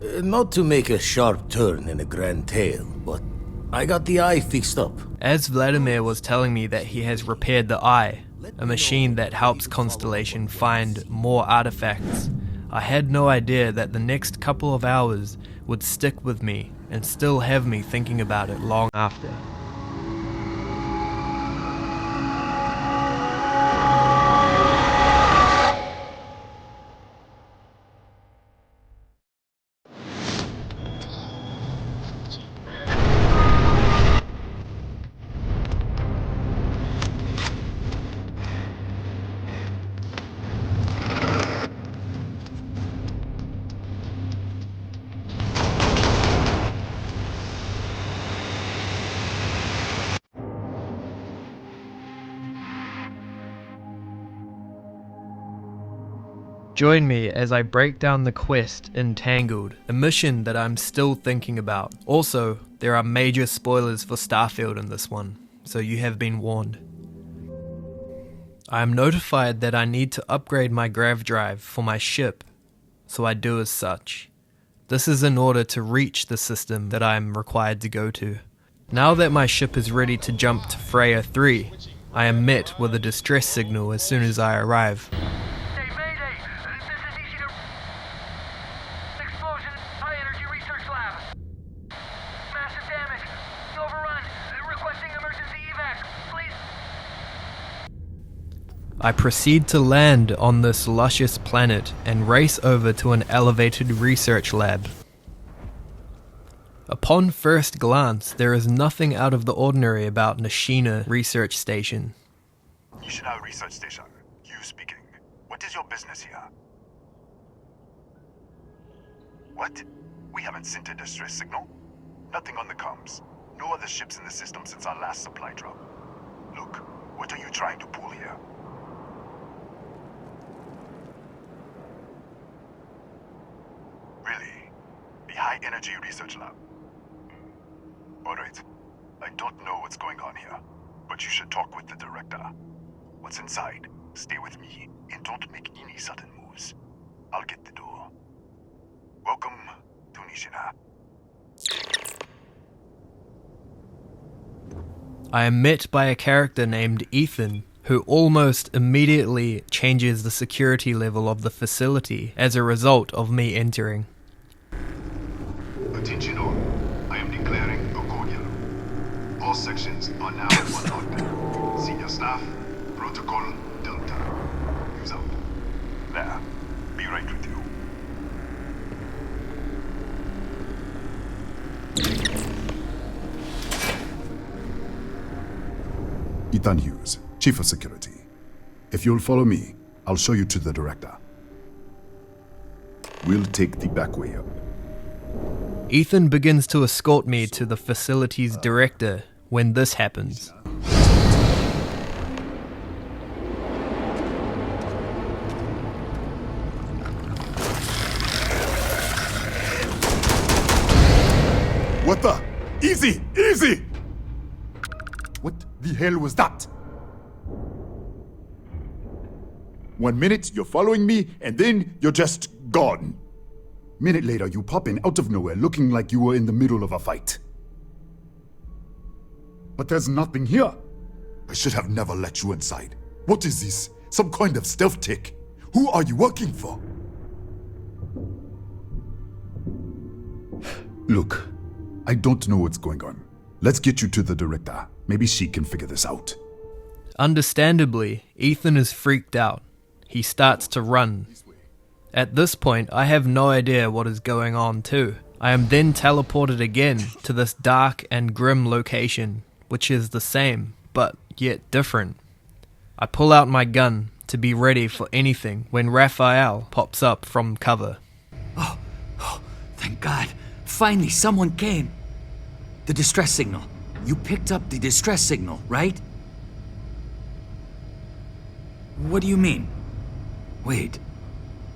Not to make a sharp turn in a grand tale, but I got the eye fixed up. As Vladimir was telling me that he has repaired the eye, a machine that helps Constellation find more artifacts, I had no idea that the next couple of hours would stick with me and still have me thinking about it long after. Join me as I break down the quest Entangled, a mission that I'm still thinking about. Also, there are major spoilers for Starfield in this one, so you have been warned. I am notified that I need to upgrade my grav drive for my ship, so I do as such. This is in order to reach the system that I am required to go to. Now that my ship is ready to jump to Freya 3, I am met with a distress signal as soon as I arrive. I proceed to land on this luscious planet and race over to an elevated research lab. Upon first glance, there is nothing out of the ordinary about Nashina Research Station. Nashina Research Station, you speaking. What is your business here? What? We haven't sent a distress signal? Nothing on the comms. No other ships in the system since our last supply drop. Look, what are you trying to pull here? Really? The High Energy Research Lab? Alright. I don't know what's going on here, but you should talk with the director. What's inside? Stay with me, and don't make any sudden moves. I'll get the door. Welcome to Nashina. I am met by a character named Ethan, who almost immediately changes the security level of the facility as a result of me entering. Attention all. I am declaring a cordial. All sections are now on lockdown. Senior staff, protocol Delta. Use out. There. Be right with you. Ethan Hughes, Chief of Security. If you'll follow me, I'll show you to the director. We'll take the back way up. Ethan begins to escort me to the facility's director when this happens. What the? Easy! Easy! What the hell was that? 1 minute, you're following me, and then you're just gone. Minute later, you pop in out of nowhere looking like you were in the middle of a fight. But there's nothing here. I should have never let you inside. What is this? Some kind of stealth tech? Who are you working for? Look, I don't know what's going on. Let's get you to the director. Maybe she can figure this out. Understandably, Ethan is freaked out. He starts to run. At this point, I have no idea what is going on too. I am then teleported again to this dark and grim location, which is the same, but yet different. I pull out my gun to be ready for anything when Raphael pops up from cover. Oh, thank God. Finally, someone came. The distress signal. You picked up the distress signal, right? What do you mean? Wait,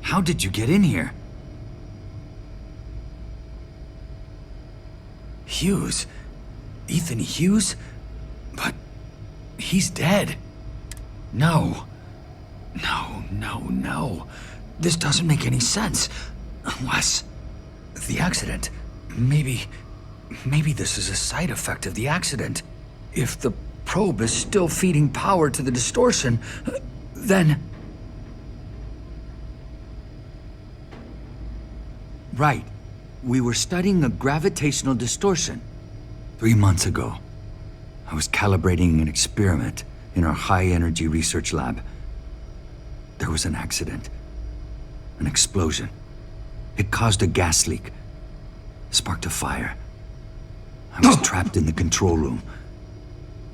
how did you get in here? Hughes? Ethan Hughes? But he's dead. No. No. This doesn't make any sense. Unless The accident. Maybe this is a side effect of the accident. If the probe is still feeding power to the distortion, then... Right. We were studying a gravitational distortion. 3 months ago, I was calibrating an experiment in our high-energy research lab. There was an accident. An explosion. It caused a gas leak. Sparked a fire. I was trapped in the control room.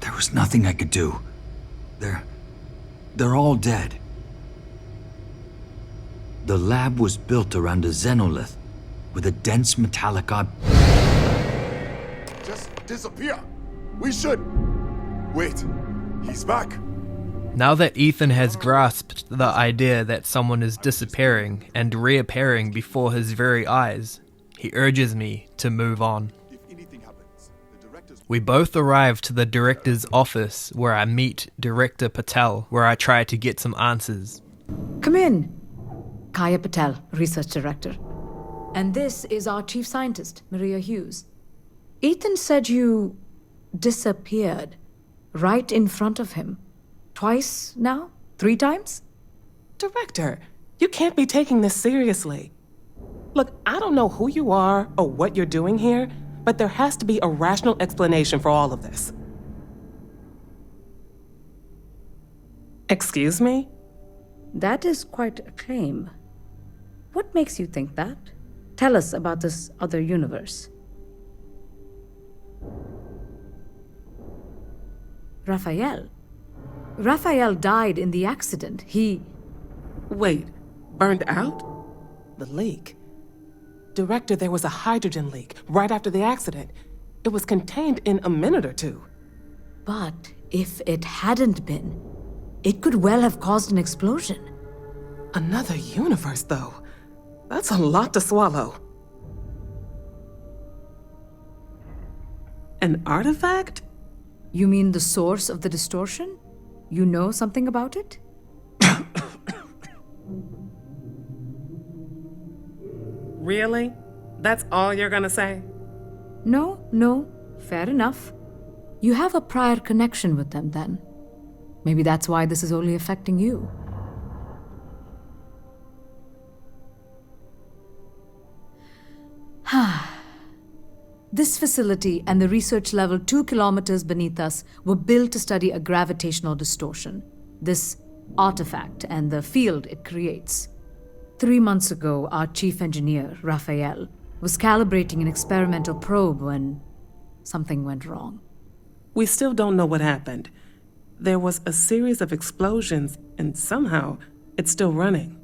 There was nothing I could do. They're all dead. The lab was built around a xenolith with a dense metallic Just disappear. We should. Wait. He's back. Now that Ethan has grasped the idea that someone is disappearing and reappearing before his very eyes, he urges me to move on. If anything happens, the director's... We both arrive to the director's office where I meet Director Patel, where I try to get some answers. Come in. Kaya Patel, Research Director. And this is our Chief Scientist, Maria Hughes. Ethan said you disappeared right in front of him. Twice now? 3 times? Director, you can't be taking this seriously. Look, I don't know who you are or what you're doing here, but there has to be a rational explanation for all of this. Excuse me? That is quite a claim. What makes you think that? Tell us about this other universe. Raphael. Raphael died in the accident. Wait, burned out? The leak. Director, there was a hydrogen leak right after the accident. It was contained in a minute or two. But if it hadn't been, it could well have caused an explosion. Another universe, though. That's a lot to swallow. An artifact? You mean the source of the distortion? You know something about it? Really? That's all you're gonna say? No, fair enough. You have a prior connection with them then. Maybe that's why this is only affecting you. This facility and the research level 2 kilometers beneath us were built to study a gravitational distortion, this artifact and the field it creates. 3 months ago, our chief engineer, Raphael, was calibrating an experimental probe when something went wrong. We still don't know what happened. There was a series of explosions, and somehow it's still running.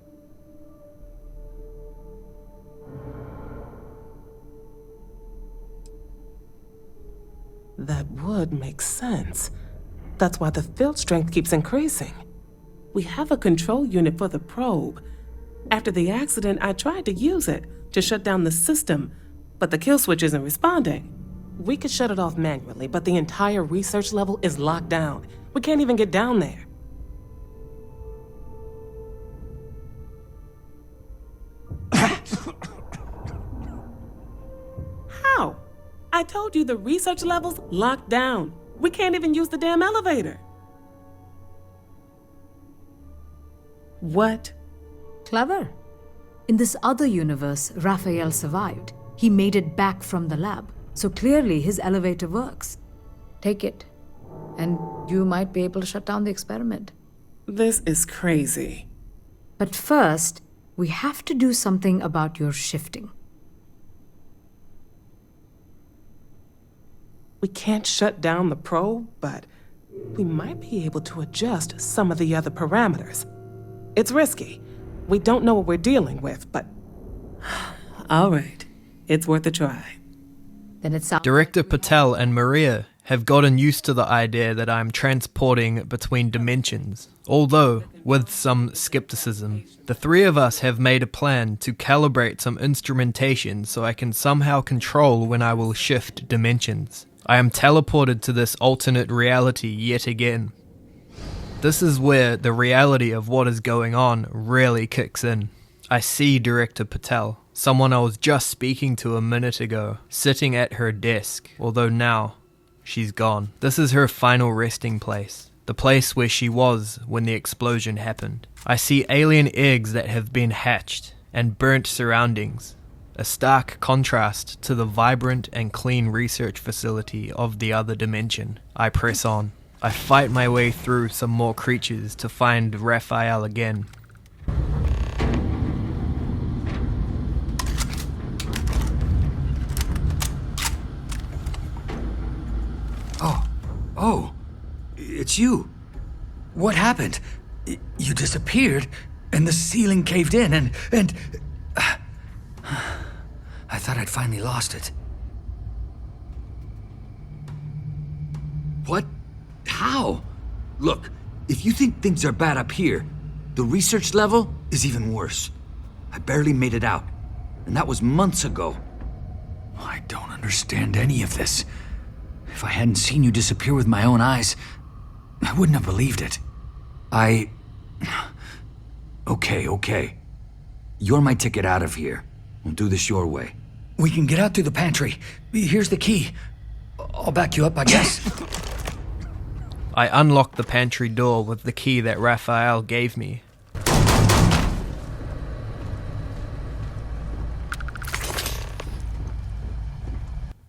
That would make sense. That's why the field strength keeps increasing. We have a control unit for the probe. After the accident, I tried to use it to shut down the system, but the kill switch isn't responding. We could shut it off manually, but the entire research level is locked down. We can't even get down there. How? I told you the research level's locked down. We can't even use the damn elevator. What? Clever. In this other universe, Raphael survived. He made it back from the lab, so clearly his elevator works. Take it, and you might be able to shut down the experiment. This is crazy. But first, we have to do something about your shifting. We can't shut down the probe, but we might be able to adjust some of the other parameters. It's risky. We don't know what we're dealing with, but... All right. It's worth a try. Then it sounds... Director Patel and Maria have gotten used to the idea that I'm transporting between dimensions, although with some skepticism. The 3 of us have made a plan to calibrate some instrumentation so I can somehow control when I will shift dimensions. I am teleported to this alternate reality yet again. This is where the reality of what is going on really kicks in. I see Director Patel. Someone I was just speaking to a minute ago, sitting at her desk, although now she's gone. This is her final resting place, the place where she was when the explosion happened. I see alien eggs that have been hatched, and burnt surroundings, a stark contrast to the vibrant and clean research facility of the other dimension. I press on. I fight my way through some more creatures to find Raphael again. Oh, it's you. What happened? You disappeared, and the ceiling caved in, and I thought I'd finally lost it. What? How? Look, if you think things are bad up here, the research level is even worse. I barely made it out, and that was months ago. I don't understand any of this. If I hadn't seen you disappear with my own eyes, I wouldn't have believed it. Okay. You're my ticket out of here. We'll do this your way. We can get out through the pantry. Here's the key. I'll back you up, I guess. I unlock the pantry door with the key that Raphael gave me.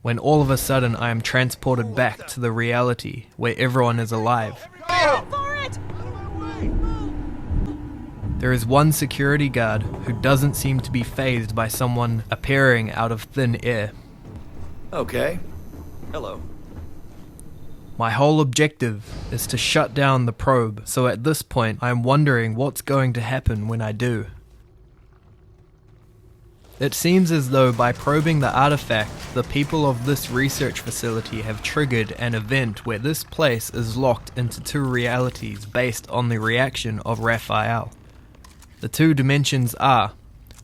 When all of a sudden I am transported back to the reality where everyone is alive. There is one security guard who doesn't seem to be fazed by someone appearing out of thin air. Okay. Hello. My whole objective is to shut down the probe, so at this point I am wondering what's going to happen when I do. It seems as though by probing the artifact, the people of this research facility have triggered an event where this place is locked into two realities based on the reaction of Raphael. The two dimensions are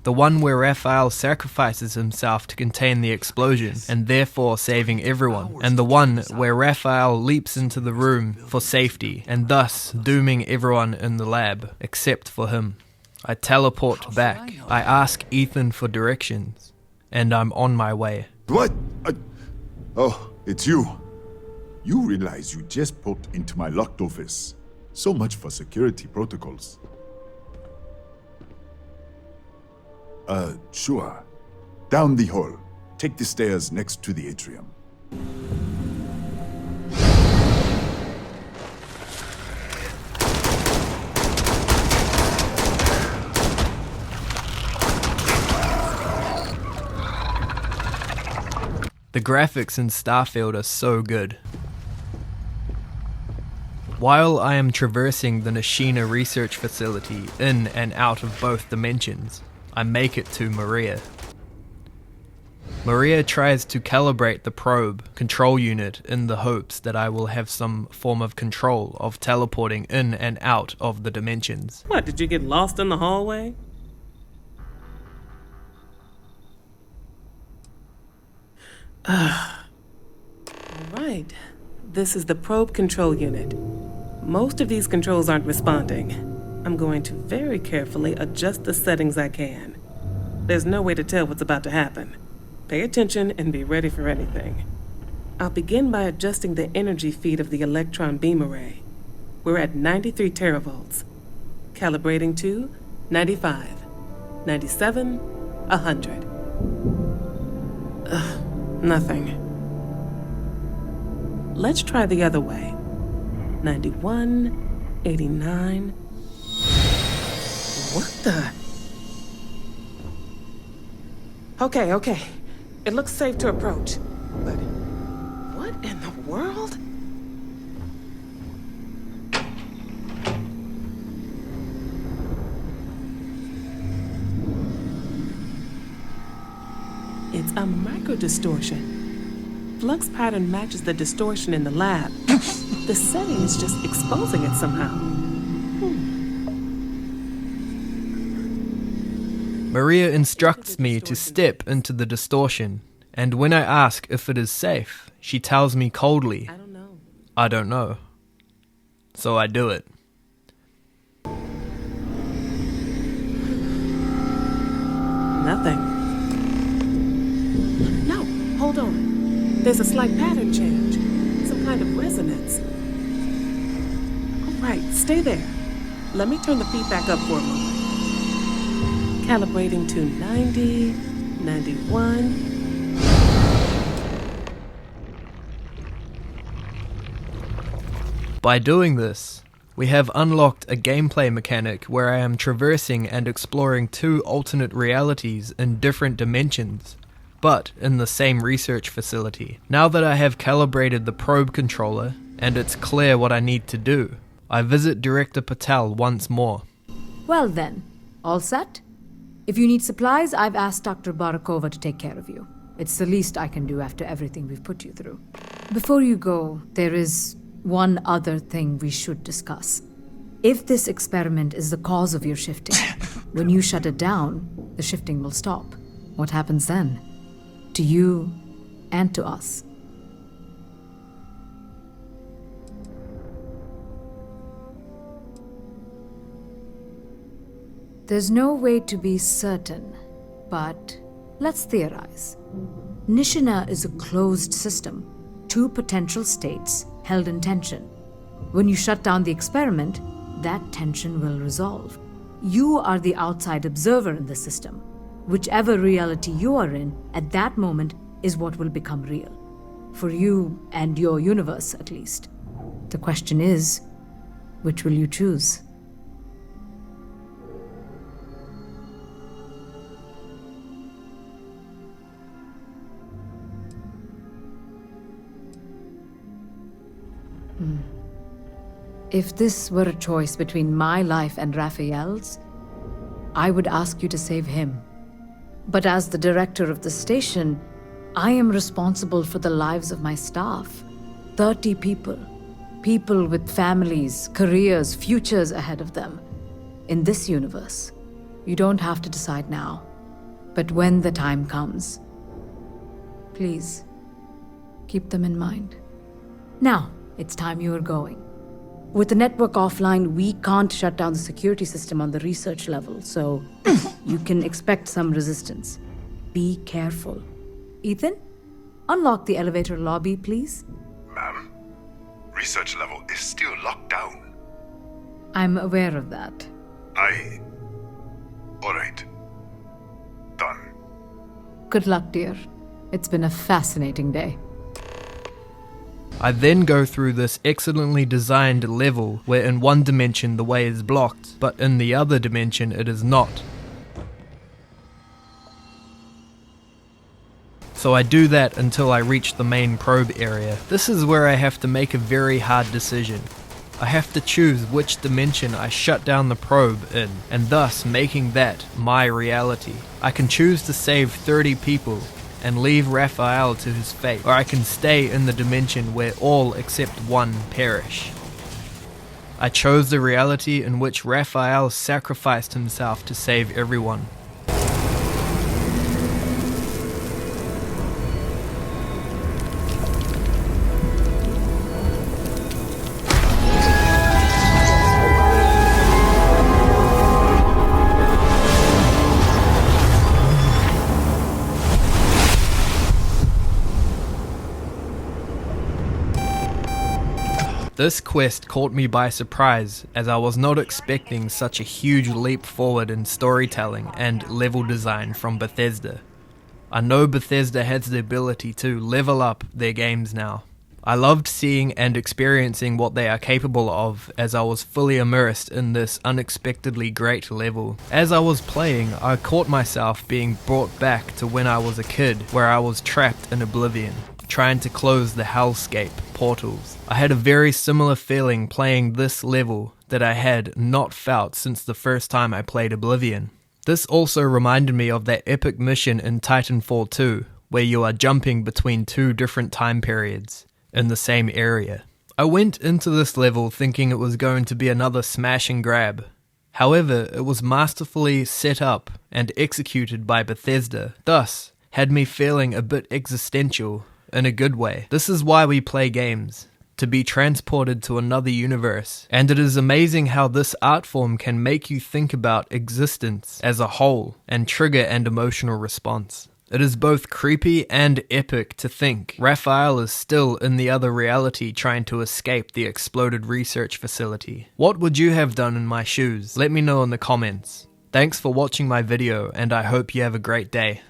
the one where Raphael sacrifices himself to contain the explosion and therefore saving everyone, and the one where Raphael leaps into the room for safety and thus dooming everyone in the lab except for him. I teleport back. I ask Ethan for directions, and I'm on my way. What? Oh, it's you. You realize you just popped into my locked office. So much for security protocols. Sure. Down the hall. Take the stairs next to the atrium. The graphics in Starfield are so good. While I am traversing the Nashina research facility in and out of both dimensions, I make it to Maria. Maria tries to calibrate the probe control unit in the hopes that I will have some form of control of teleporting in and out of the dimensions. What, did you get lost in the hallway? Alright, this is the probe control unit. Most of these controls aren't responding. I'm going to very carefully adjust the settings I can. There's no way to tell what's about to happen. Pay attention and be ready for anything. I'll begin by adjusting the energy feed of the electron beam array. We're at 93 teravolts. Calibrating to 95, 97, 100. Nothing. Let's try the other way. 91, 89. What the? Okay. It looks safe to approach. But what in the world? It's a microdistortion. Flux pattern matches the distortion in the lab. The setting is just exposing it somehow. Maria instructs me to step into the distortion, and when I ask if it is safe, she tells me coldly, I don't know. So I do it. Nothing. There's a slight pattern change, some kind of resonance. All right, stay there. Let me turn the feedback up for a moment. Calibrating to 90, 91. By doing this, we have unlocked a gameplay mechanic where I am traversing and exploring two alternate realities in different dimensions, but in the same research facility. Now that I have calibrated the probe controller, and it's clear what I need to do, I visit Director Patel once more. Well then, all set? If you need supplies, I've asked Dr. Barakova to take care of you. It's the least I can do after everything we've put you through. Before you go, there is one other thing we should discuss. If this experiment is the cause of your shifting, when you shut it down, the shifting will stop. What happens then? To you and to us. There's no way to be certain, but let's theorize. Nishina is a closed system, two potential states held in tension. When you shut down the experiment, that tension will resolve. You are the outside observer in the system. Whichever reality you are in at that moment is what will become real. For you and your universe, at least. The question is, which will you choose? If this were a choice between my life and Raphael's, I would ask you to save him. But as the director of the station, I am responsible for the lives of my staff. 30 people. People with families, careers, futures ahead of them. In this universe, you don't have to decide now. But when the time comes, please, keep them in mind. Now, it's time you are going. With the network offline, we can't shut down the security system on the research level, so you can expect some resistance. Be careful. Ethan, unlock the elevator lobby, please. Ma'am, research level is still locked down. I'm aware of that. Alright. Done. Good luck, dear. It's been a fascinating day. I then go through this excellently designed level where in one dimension the way is blocked, but in the other dimension it is not. So I do that until I reach the main probe area. This is where I have to make a very hard decision. I have to choose which dimension I shut down the probe in, and thus making that my reality. I can choose to save 30 people and leave Raphael to his fate, or I can stay in the dimension where all except one perish. I chose the reality in which Raphael sacrificed himself to save everyone. This quest caught me by surprise, as I was not expecting such a huge leap forward in storytelling and level design from Bethesda. I know Bethesda has the ability to level up their games now. I loved seeing and experiencing what they are capable of as I was fully immersed in this unexpectedly great level. As I was playing, I caught myself being brought back to when I was a kid, where I was trapped in Oblivion, trying to close the hellscape portals. I had a very similar feeling playing this level that I had not felt since the first time I played Oblivion. This also reminded me of that epic mission in Titanfall 2, where you are jumping between two different time periods in the same area. I went into this level thinking it was going to be another smash and grab. However, it was masterfully set up and executed by Bethesda, thus had me feeling a bit existential in a good way. This is why we play games, to be transported to another universe, and it is amazing how this art form can make you think about existence as a whole and trigger an emotional response. It is both creepy and epic to think Raphael is still in the other reality trying to escape the exploded research facility. What would you have done in my shoes? Let me know in the comments. Thanks for watching my video, and I hope you have a great day.